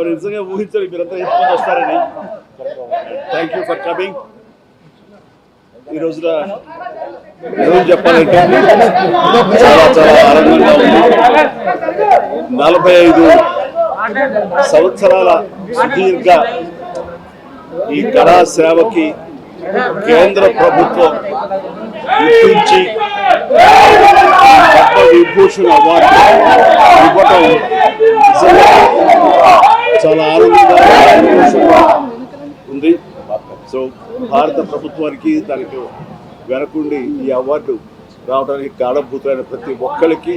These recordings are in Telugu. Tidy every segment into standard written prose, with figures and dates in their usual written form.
నిజంగా ఊహించాలి మీరంతా ఎక్కువ వస్తారని. Thank you for coming. ఈ రోజున ఎవరు చెప్పాలంటే చాలా చాలా ఆనందంగా ఉంది. 45 సంవత్సరాల సుదీర్ఘ ఈ కళా సేవకి కేంద్ర ప్రభుత్వం గుర్తించి పద్మవిభూషణ్ అవార్డు ఇవ్వటం చాలా ఆనందంగా ఉంది. సో భారత ప్రభుత్వానికి దానికి వెనకుండి ఈ అవార్డు రావడానికి కారణభూతులైన ప్రతి ఒక్కరికి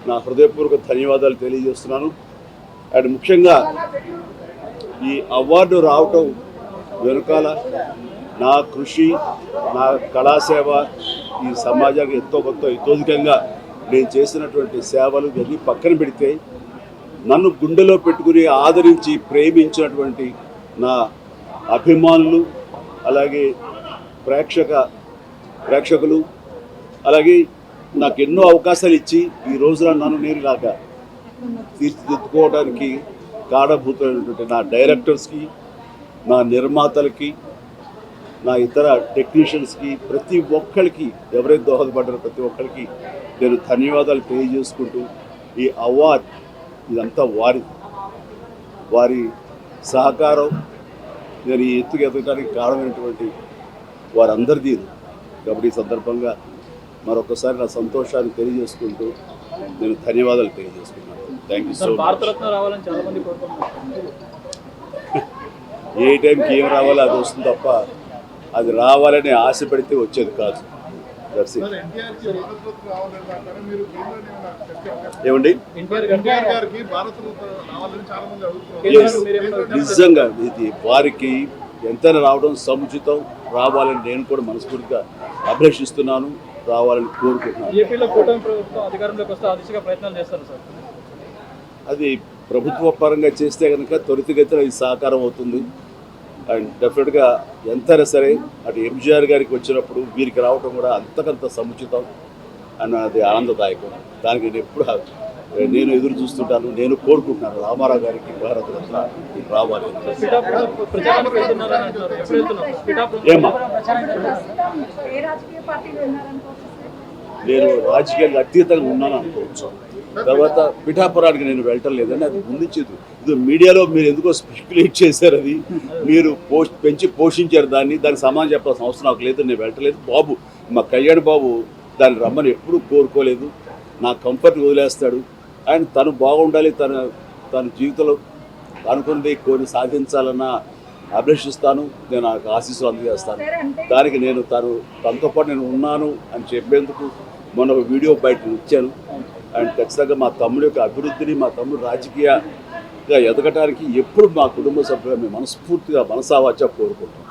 నా హృదయపూర్వక ధన్యవాదాలు తెలియజేస్తున్నాను. అండ్ ముఖ్యంగా ఈ అవార్డు రావటం వెనుకాల నా కృషి, నా కళాసేవ ఈ సమాజానికి ఎంతో కొంత ఇతోధికంగా నేను చేసినటువంటి సేవలు ఇవన్నీ పక్కన పెడితే నన్ను గుండెలో పెట్టుకుని ఆదరించి ప్రేమించినటువంటి నా అభిమానులు, అలాగే ప్రేక్షకులు, అలాగే నాకు ఎన్నో అవకాశాలు ఇచ్చి ఈ రోజున నన్ను నేను ఇలాగా తీర్చిదిద్దుకోవడానికి కారణభూతమైనటువంటి నా డైరెక్టర్స్కి, నా నిర్మాతలకి, నా ఇతర టెక్నీషియన్స్కి, ప్రతి ఒక్కరికి ఎవరైతే దోహదపడ్డారో ప్రతి ఒక్కరికి నేను ధన్యవాదాలు తెలియజేసుకుంటూ ఈ అవార్డ్ ఇదంతా వారి సహకారం నేను ఈ ఎత్తుకు ఎదగడానికి కారణమైనటువంటి వారందరిది. కాబట్టి ఈ సందర్భంగా మరొకసారి నా సంతోషాన్ని తెలియజేసుకుంటూ నేను ధన్యవాదాలు తెలియజేసుకున్నాను. Thank you so much. ఏ టైంకి ఏం రావాలో అది వస్తుంది తప్ప అది రావాలని ఆశ పెడితే వచ్చేది కాదు. ఏమండి నిజంగా ఇది వారికి ఎంతైనా రావడం సముచితం, రావాలని నేను కూడా మనస్ఫూర్తిగా అభిలషిస్తున్నాను, రావాలని కోరుకుంటున్నాను. అది ప్రభుత్వ పరంగా చేస్తే కనుక త్వరితగతిన ఇది సాకారం అవుతుంది. అండ్ డెఫినెట్గా ఎంతైనా సరే అటు ఎంజీఆర్ గారికి వచ్చినప్పుడు వీరికి రావటం కూడా అంతకంత సముచితం అని అది ఆనందదాయకం. దానికి నేను ఎదురు చూస్తుంటాను, నేను కోరుకుంటున్నాను రామారావు గారికి భారతరత్న రావాలి. ఏమా నేను రాజకీయాలకు అతీతంగా ఉన్నాను అనుకోవచ్చు. తర్వాత పిఠాపురానికి నేను వెళ్ళటం లేదని అది ముందుంచేది. ఇది మీడియాలో మీరు ఎందుకో స్పెక్యులేట్ చేశారు, అది మీరు పెంచి పోషించారు దానికి సమాధానం చెప్పాల్సిన అవసరం నాకు లేదు. నేను వెళ్ళటలేదు. బాబు మా కళ్యాణ్ బాబు దాన్ని రమ్మని ఎప్పుడూ కోరుకోలేదు. నా కంఫర్ట్ వదిలేస్తాడు. అండ్ తను బాగుండాలి, తన జీవితంలో అనుకున్నది కొన్ని సాధించాలన్న అభిలషిస్తాను. నేను నాకు ఆశీస్సులు అందజేస్తాను. దానికి నేను తనతో పాటు నేను ఉన్నాను అని చెప్పేందుకు మొన్న ఒక వీడియో బయట ఇచ్చాను. అండ్ ఖచ్చితంగా మా తమ్ముడి యొక్క అభివృద్ధిని, మా తమ్ముడు రాజకీయంగా ఎదగటానికి ఎప్పుడు మా కుటుంబ సభ్యులు మేము మనస్ఫూర్తిగా మనసావాచా కోరుకుంటాం.